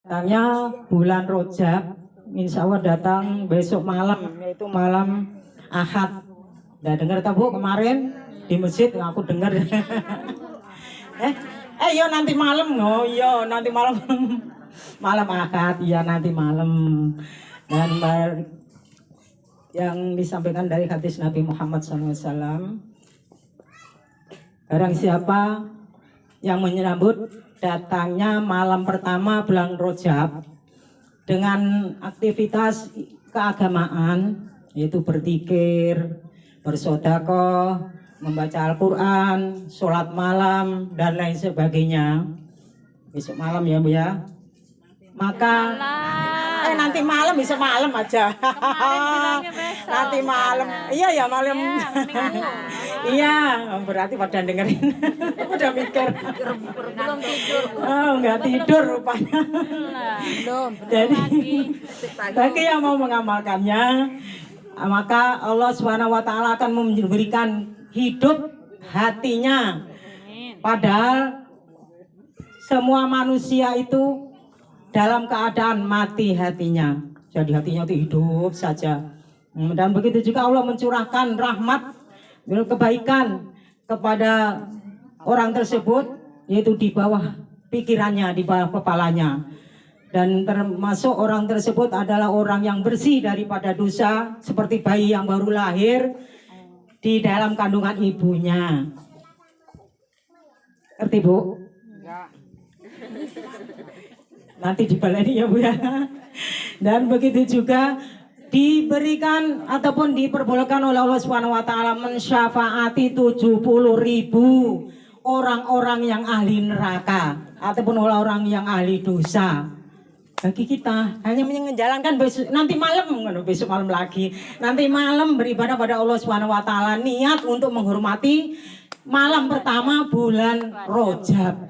Datangnya bulan Rojab, insya Allah datang besok malam, yaitu malam Ahad. Udah dengar tak Bu kemarin di masjid aku dengar. Yo nanti malam, oh iya nanti malam, malam Ahad, ya nanti malam. Dan yang disampaikan dari hadis Nabi Muhammad SAW, barang siapa yang menyambut datangnya malam pertama bulan Rojab dengan aktivitas keagamaan, yaitu berzikir, bersedekah, membaca Al-Quran, sholat malam, dan lain sebagainya. Besok malam ya Bu ya. Maka nanti malam, besok malam aja. Nanti malam. Iya ya malam. Iya, berarti pada dengerin. Udah mikir. Belum tidur. Oh, nggak tidur rupanya. Belum. Jadi bagi yang mau mengamalkannya, maka Allah SWT akan memberikan hidup hatinya. Padahal semua manusia itu dalam keadaan mati hatinya. Jadi hatinya itu hidup saja. Dan begitu juga Allah mencurahkan rahmat, kebaikan kepada orang tersebut, yaitu di bawah pikirannya, di bawah kepalanya. Dan termasuk orang tersebut adalah orang yang bersih daripada dosa, seperti bayi yang baru lahir di dalam kandungan ibunya. Ngerti Bu? Nanti dibaleni ya Bu ya. Dan begitu juga diberikan ataupun diperbolehkan oleh Allah SWT mensyafaati 70.000 orang-orang yang ahli neraka ataupun orang-orang yang ahli dosa. Bagi kita hanya menjalankan besok, nanti malam, besok malam lagi, nanti malam beribadah pada Allah SWT, niat untuk menghormati malam pertama bulan Rojab.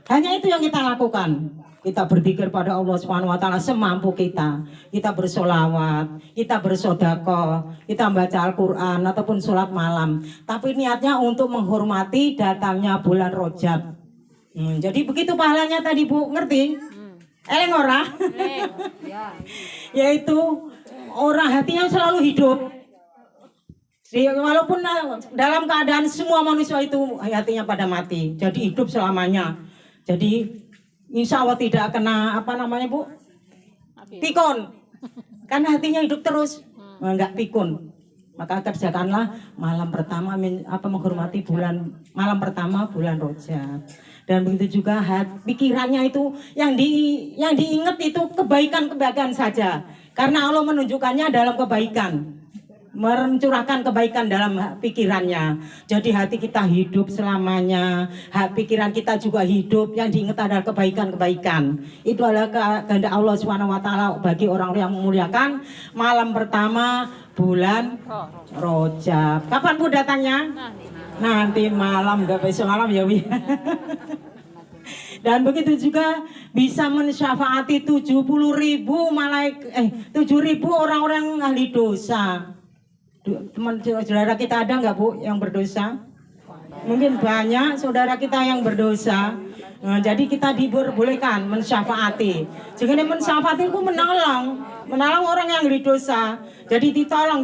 Hanya itu yang kita lakukan. Kita berzikir pada Allah SWT semampu kita. Kita bersolawat, kita bersedekah, kita membaca Al-Quran ataupun sholat malam. Tapi niatnya untuk menghormati datangnya bulan Rojab. Jadi begitu pahalanya tadi Bu, ngerti? Eleng ora? Yaitu orang hatinya selalu hidup. Walaupun dalam keadaan semua manusia itu hatinya pada mati. Jadi hidup selamanya. Jadi insya Allah tidak kena Bu? Pikun. Karena hatinya hidup terus, enggak pikun. Maka kerjakanlah malam pertama menghormati malam pertama bulan Rojab. Dan begitu juga pikirannya itu yang diingat itu kebaikan-kebaikan saja. Karena Allah menunjukkannya dalam kebaikan. Mencurahkan kebaikan dalam pikirannya. Jadi hati kita hidup selamanya, pikiran kita juga hidup, yang diingat adalah kebaikan-kebaikan. Itu adalah kehendak Allah SWT bagi orang yang memuliakan malam pertama bulan Rojab. Kapan Bu datangnya? Nanti malam, enggak besok malam ya Bu. Dan begitu juga bisa mensyafaati 70.000 orang-orang ahli dosa. Teman saudara kita ada nggak Bu yang berdosa? Mungkin banyak saudara kita yang berdosa. Jadi kita diperbolehkan mensyafaati. Jadi mensyafaati itu menolong orang yang ahli dosa. Jadi ditolong,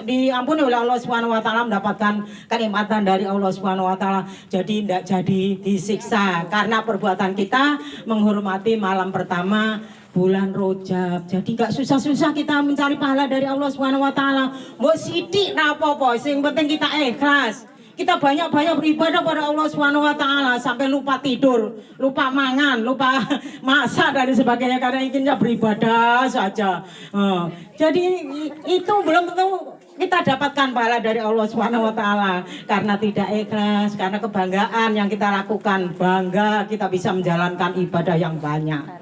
diampuni oleh Allah SWT, mendapatkan kenikmatan dari Allah SWT. Jadi tidak jadi disiksa karena perbuatan kita menghormati malam pertama bulan Rojab. Jadi gak susah-susah kita mencari pahala dari Allah SWT. Mbok sidik apa-apa, yang penting kita ikhlas. Kita banyak-banyak beribadah pada Allah SWT sampai lupa tidur, lupa mangan, lupa masak dan sebagainya karena inginnya beribadah saja. Jadi itu belum tentu kita dapatkan pahala dari Allah SWT karena tidak ikhlas, karena kebanggaan yang kita lakukan, bangga kita bisa menjalankan ibadah yang banyak.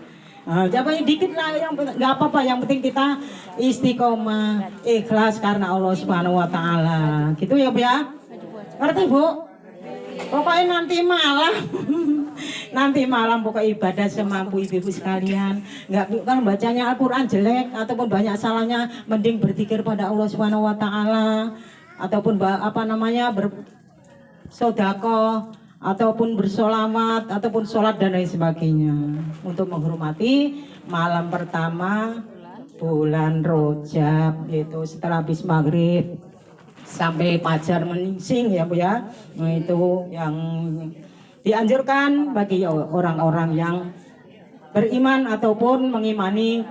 Jangan dikit lah, yang nggak apa-apa, yang penting kita istiqomah, ikhlas karena Allah SWT. Gitu ya Bu ya. Ngerti Bu? Pokoknya nanti malam pokoknya ibadah semampu ibu-ibu sekalian. Enggak kan bacanya Al-Quran jelek ataupun banyak salahnya, mending berzikir pada Allah SWT ataupun bersedekah ataupun bersolawat ataupun sholat dan lain sebagainya untuk menghormati malam pertama bulan Rajab, yaitu setelah habis maghrib sampai fajar menyingsing ya Bu ya. Nah, itu yang dianjurkan bagi orang-orang yang beriman ataupun mengimani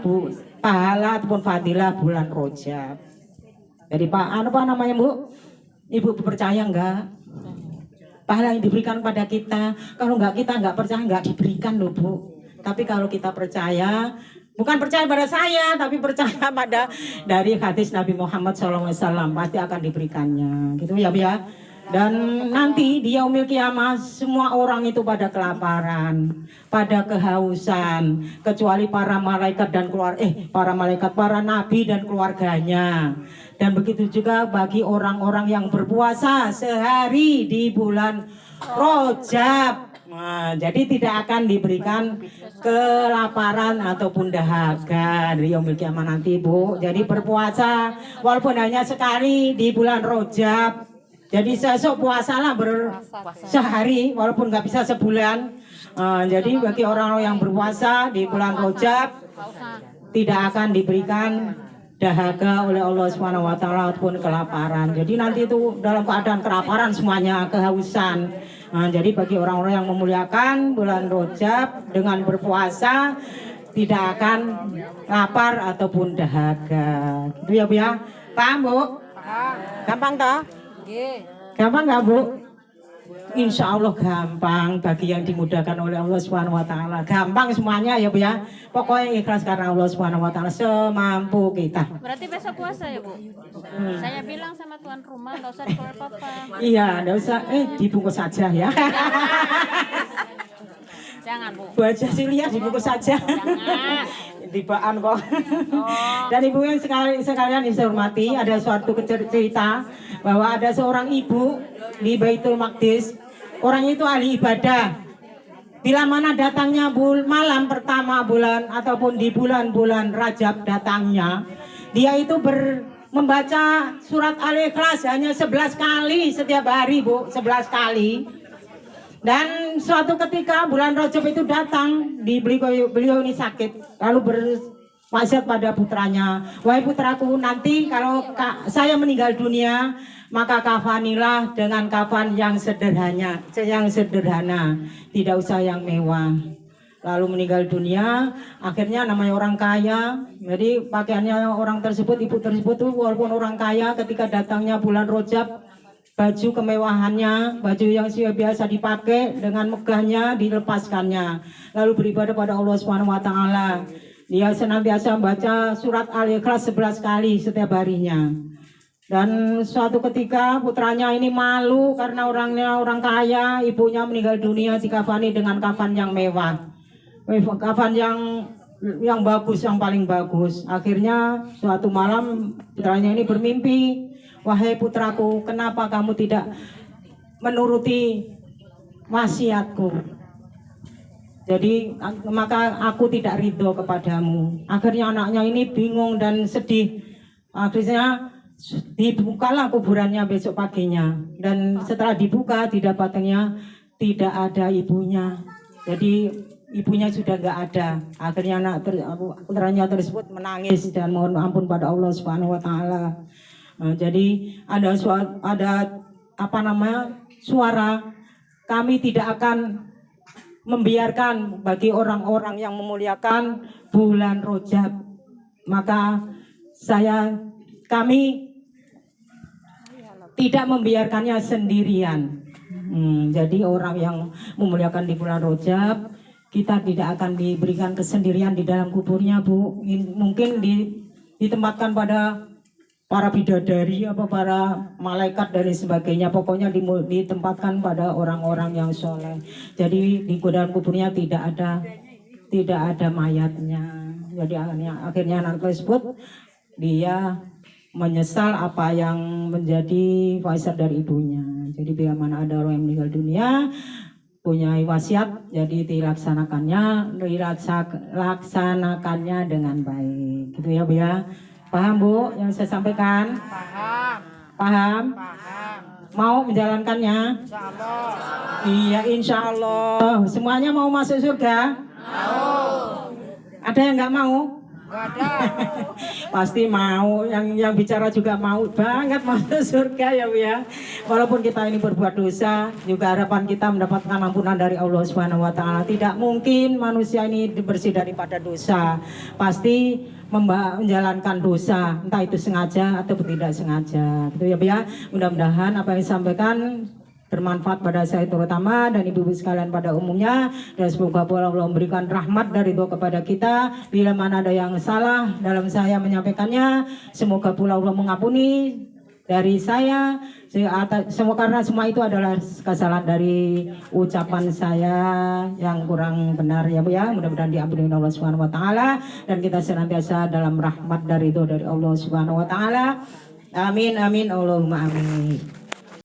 pahala ataupun fadilah bulan Rajab. Jadi Pak, apa namanya Bu? Ibu percaya enggak? Pahala yang diberikan pada kita, kalau enggak kita enggak percaya enggak diberikan loh Bu. Tapi kalau kita percaya, bukan percaya pada saya, tapi percaya pada dari hadis Nabi Muhammad SAW, pasti akan diberikannya. Gitu ya Bu ya. Dan nanti di yaumil kiamah semua orang itu pada kelaparan, pada kehausan, kecuali para malaikat dan para nabi dan keluarganya. Dan begitu juga bagi orang-orang yang berpuasa sehari di bulan Rajab. Nah, jadi tidak akan diberikan kelaparan ataupun dahaga di yaumil kiamah nanti Bu. Jadi berpuasa walaupun hanya sekali di bulan Rajab. Jadi sesok puasalah sehari walaupun nggak bisa sebulan. Jadi bagi orang yang berpuasa di bulan Rajab tidak akan diberikan dahaga oleh Allah Subhanahu wa taala ataupun kelaparan. Jadi nanti itu dalam keadaan kelaparan semuanya, kehausan. Jadi bagi orang-orang yang memuliakan bulan Rajab dengan berpuasa tidak akan lapar ataupun dahaga. Gitu ya Bu ya. Paham Bu? Gampang toh? Gampang nggak Bu? Insya Allah gampang bagi yang dimudahkan oleh Allah Subhanahu wa taala. Gampang semuanya ya Bu ya. Pokoknya ikhlas karena Allah Subhanahu wa taala semampu kita. Berarti besok puasa ya Bu? Saya bilang sama tuan rumah nggak usah keluar papa. Iya, nggak usah. Dibungkus saja ya. Jangan Bu. Bu aja Silia dibungkus saja. Jangan. Tibaan kok. Dan ibu yang sekalian dihormati, ada suatu cerita bahwa ada seorang ibu di Baitul Maqdis. Orang itu ahli ibadah. Bila mana datangnya malam pertama bulan ataupun di bulan-bulan Rajab datangnya, dia itu membaca surat Al-Ikhlas hanya 11 kali setiap hari Bu, 11 kali. Dan suatu ketika bulan Rajab itu datang, beliau ini sakit, lalu berwasiat pada putranya, wahai putraku, nanti kalau saya meninggal dunia, maka kafanilah dengan kafan yang sederhana, tidak usah yang mewah. Lalu meninggal dunia, akhirnya namanya orang kaya, jadi pakaiannya orang tersebut, ibu tersebut tuh walaupun orang kaya, ketika datangnya bulan Rajab, baju kemewahannya, baju yang biasa dipakai dengan megahnya dilepaskannya, lalu beribadah pada Allah Subhanahu wa taala. Dia senantiasa membaca surat Al-Ikhlas 11 kali setiap harinya. Dan suatu ketika putranya ini malu karena orangnya orang kaya, ibunya meninggal dunia dikafani dengan kafan yang mewah. Kafan yang bagus, yang paling bagus. Akhirnya suatu malam putranya ini bermimpi, wahai putraku, kenapa kamu tidak menuruti wasiatku? Jadi maka aku tidak ridho kepadamu. Akhirnya anaknya ini bingung dan sedih. Akhirnya dibukalah kuburannya besok paginya. Dan setelah dibuka didapatnya tidak ada ibunya. Jadi ibunya sudah nggak ada. Akhirnya putranya tersebut menangis dan mohon ampun pada Allah Subhanahu wa taala. Jadi ada suara, kami tidak akan membiarkan bagi orang-orang yang memuliakan bulan Rajab, maka kami tidak membiarkannya sendirian. Jadi orang yang memuliakan di bulan Rajab, kita tidak akan diberikan kesendirian di dalam kuburnya Bu. Mungkin ditempatkan pada para bidadari, para malaikat dan sebagainya, pokoknya ditempatkan pada orang-orang yang soleh. Jadi di dalam kuburnya tidak ada mayatnya. Jadi akhirnya anak tersebut dia menyesal apa yang menjadi wasiat dari ibunya. Jadi bila mana ada orang yang meninggal dunia punya wasiat, jadi dilaksanakannya dengan baik. Gitu ya Bu ya. Paham Bu yang saya sampaikan? Paham. Paham? Paham. Mau menjalankannya? Insyaallah. Iya, insya Allah. Semuanya mau masuk surga? Mau. Ada yang nggak mau? Pasti mau, yang bicara juga mau banget masuk surga ya Bu ya. Walaupun kita ini berbuat dosa, juga harapan kita mendapatkan ampunan dari Allah Subhanahu wa taala. Tidak mungkin manusia ini bersih daripada dosa. Pasti menjalankan dosa, entah itu sengaja atau tidak sengaja. Gitu ya Bu ya. Mudah-mudahan apa yang disampaikan bermanfaat pada saya terutama dan ibu-ibu sekalian pada umumnya, dan semoga Allah memberikan rahmat dari itu kepada kita. Bila mana ada yang salah dalam saya menyampaikannya, semoga pula Allah mengampuni dari saya. Semua karena semua itu adalah kesalahan dari ucapan saya yang kurang benar ya Bu ya. Mudah-mudahan diampuni Allah Subhanahu wa taala dan kita senantiasa dalam rahmat dari itu dari Allah Subhanahu wa taala. Amin amin Allahumma amin.